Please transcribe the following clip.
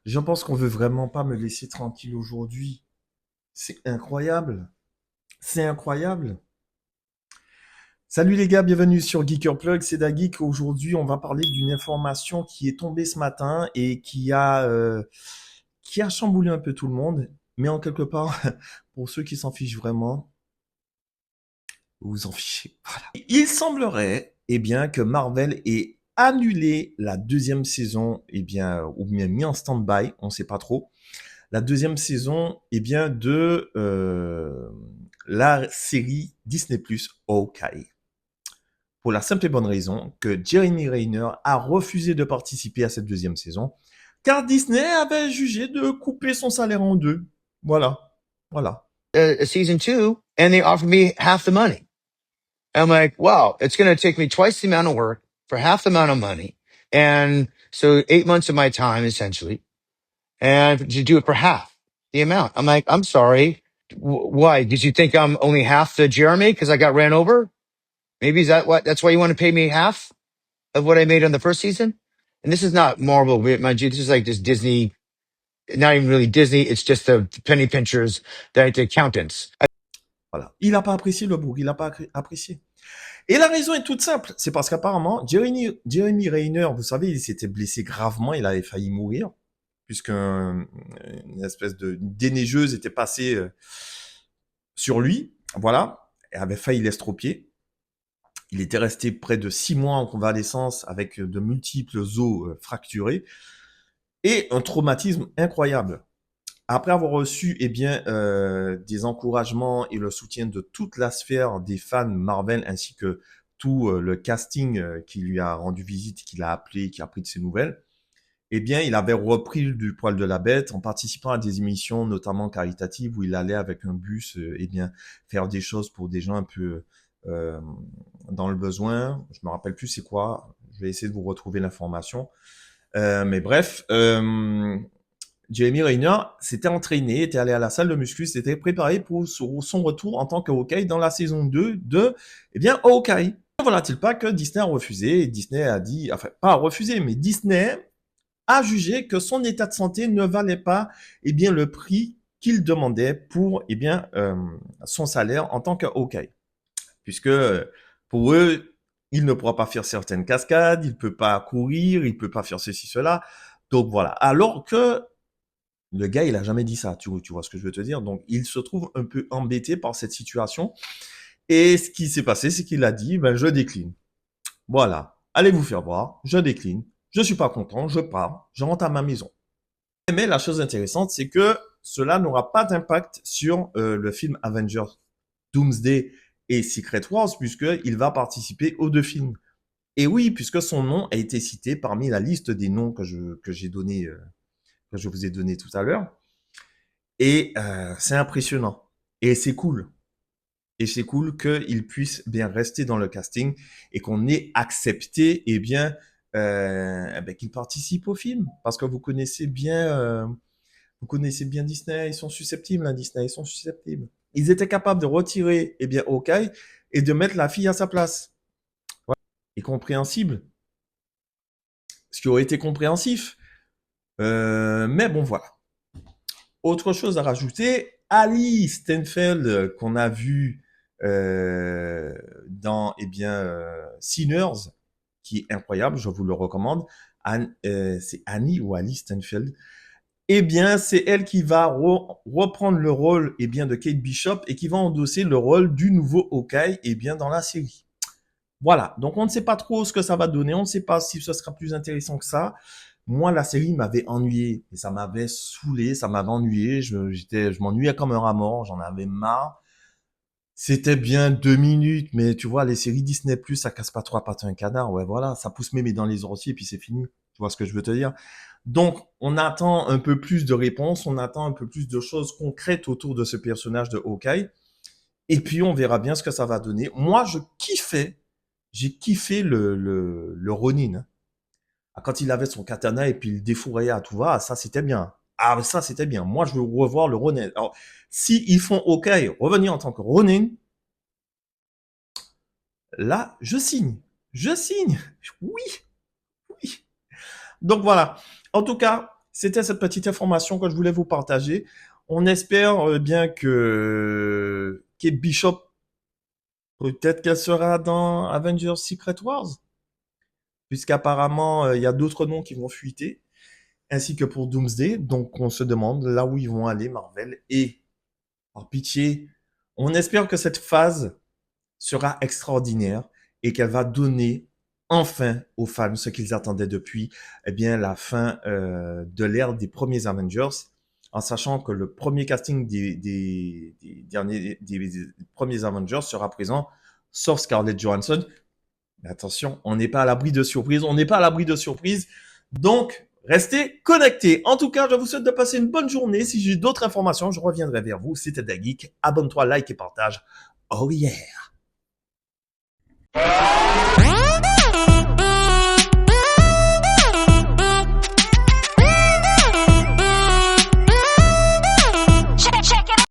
Je pense qu'on veut vraiment pas me laisser tranquille aujourd'hui. C'est incroyable. C'est incroyable. Salut les gars, bienvenue sur Geeker Plug, c'est Dageek. Aujourd'hui, on va parler d'une information qui est tombée ce matin et qui a chamboulé un peu tout le monde. Mais en quelque part, pour ceux qui s'en fichent vraiment, vous vous en fichez. Voilà. Il semblerait, que Marvel ait annulé la deuxième saison, ou bien mis en stand-by, on ne sait pas trop. La deuxième saison, de la série Disney Plus Hawkeye. Pour la simple et bonne raison que Jeremy Renner a refusé de participer à cette deuxième saison, car Disney avait jugé de couper son salaire en deux. Voilà. Voilà. A season two, and they offered me half the money. I'm like, wow, it's going to take me twice the amount of work for half the amount of money. And so 8 months of my time, essentially, and to do it for half the amount. I'm like, I'm sorry. Why? Did you think I'm only half the Jeremy because I got ran over? Maybe that's why you want to pay me half of what I made on the first season? And this is not Marvel, mind you. This is like just Disney, not even really Disney. It's just the penny pinchers, the accountants. Voilà. Il n'a pas apprécié le bourg, il n'a pas apprécié. Et la raison est toute simple, c'est parce qu'apparemment, Jeremy Renner, vous savez, il s'était blessé gravement, il avait failli mourir, puisqu'une espèce de déneigeuse était passée sur lui, voilà, et avait failli l'estropier. Il était resté près de 6 mois en convalescence avec de multiples os fracturés et un traumatisme incroyable. Après avoir reçu des encouragements et le soutien de toute la sphère des fans Marvel ainsi que tout le casting qui lui a rendu visite, qui l'a appelé, qui a pris de ses nouvelles, il avait repris du poil de la bête en participant à des émissions notamment caritatives où il allait avec un bus faire des choses pour des gens un peu euh, dans le besoin. Je me rappelle plus c'est quoi. Je vais essayer de vous retrouver l'information. Mais bref, Jeremy Renner s'était entraîné, était allé à la salle de muscu, s'était préparé pour son retour en tant que Hawkeye dans la saison 2 de Hawkeye. Voilà-t-il pas que Disney a refusé, et Disney a dit, enfin pas refusé, mais Disney a jugé que son état de santé ne valait pas le prix qu'il demandait pour son salaire en tant que Hawkeye. Puisque pour eux, il ne pourra pas faire certaines cascades, il ne peut pas courir, il ne peut pas faire ceci, cela. Donc voilà. Alors que le gars, il a jamais dit ça, tu vois ce que je veux te dire. Donc il se trouve un peu embêté par cette situation. Et ce qui s'est passé, c'est qu'il a dit, je décline. Voilà. Allez vous faire voir, je décline. Je suis pas content, je pars, je rentre à ma maison. Mais la chose intéressante, c'est que cela n'aura pas d'impact sur le film Avengers Doomsday et Secret Wars, puisqu'il va participer aux deux films. Et oui, puisque son nom a été cité parmi la liste des noms que j'ai donné, que je vous ai donné tout à l'heure. Et c'est impressionnant. Et c'est cool. Et c'est cool qu'il puisse bien rester dans le casting et qu'on ait accepté qu'il participe au film. Parce que vous connaissez bien Disney, ils sont susceptibles, hein, Disney, ils sont susceptibles. Ils étaient capables de retirer Hawkeye et de mettre la fille à sa place. Voilà. Et compréhensible. Ce qui aurait été compréhensif. Mais bon, voilà. Autre chose à rajouter, Ali Steinfeld qu'on a vu dans Sinners, qui est incroyable, je vous le recommande. C'est Annie ou Ali Steinfeld. C'est elle qui va reprendre le rôle de Kate Bishop et qui va endosser le rôle du nouveau Hawkeye dans la série. Voilà, donc on ne sait pas trop ce que ça va donner, on ne sait pas si ce sera plus intéressant que ça. Moi, la série m'avait ennuyé et ça m'avait saoulé, ça m'avait ennuyé. Je m'ennuyais comme un rat mort, j'en avais marre. C'était bien 2 minutes, mais tu vois, les séries Disney+, ça casse pas trois pattes à un canard. Ouais, voilà, ça pousse mémé dans les orties et puis c'est fini. Tu vois ce que je veux te dire? Donc, on attend un peu plus de réponses, on attend un peu plus de choses concrètes autour de ce personnage de Hawkeye. Et puis, on verra bien ce que ça va donner. Moi, j'ai kiffé le Ronin, hein. Ah, quand il avait son katana et puis il défouraillait à tout va, ça c'était bien. Ah, ça c'était bien. Moi, je veux revoir le Ronin. Alors, si ils font OK, revenir en tant que Ronin, là, je signe. Je signe. Oui, oui. Donc voilà. En tout cas, C'était cette petite information que je voulais vous partager. On espère bien que Kate Bishop, peut-être qu'elle sera dans Avengers Secret Wars, puisqu'apparemment il y a d'autres noms qui vont fuiter, ainsi que pour Doomsday. Donc on se demande là où ils vont aller, Marvel. Et par pitié, on espère que cette phase sera extraordinaire et qu'elle va donner enfin aux fans ce qu'ils attendaient depuis eh bien la fin de l'ère des premiers Avengers, en sachant que le premier casting des premiers Avengers sera présent, sauf Scarlett Johansson. Mais attention, on n'est pas à l'abri de surprises, on n'est pas à l'abri de surprises. Donc, restez connectés. En tout cas, je vous souhaite de passer une bonne journée. Si j'ai d'autres informations, je reviendrai vers vous. C'était Dageek. Abonne-toi, like et partage. Oh yeah!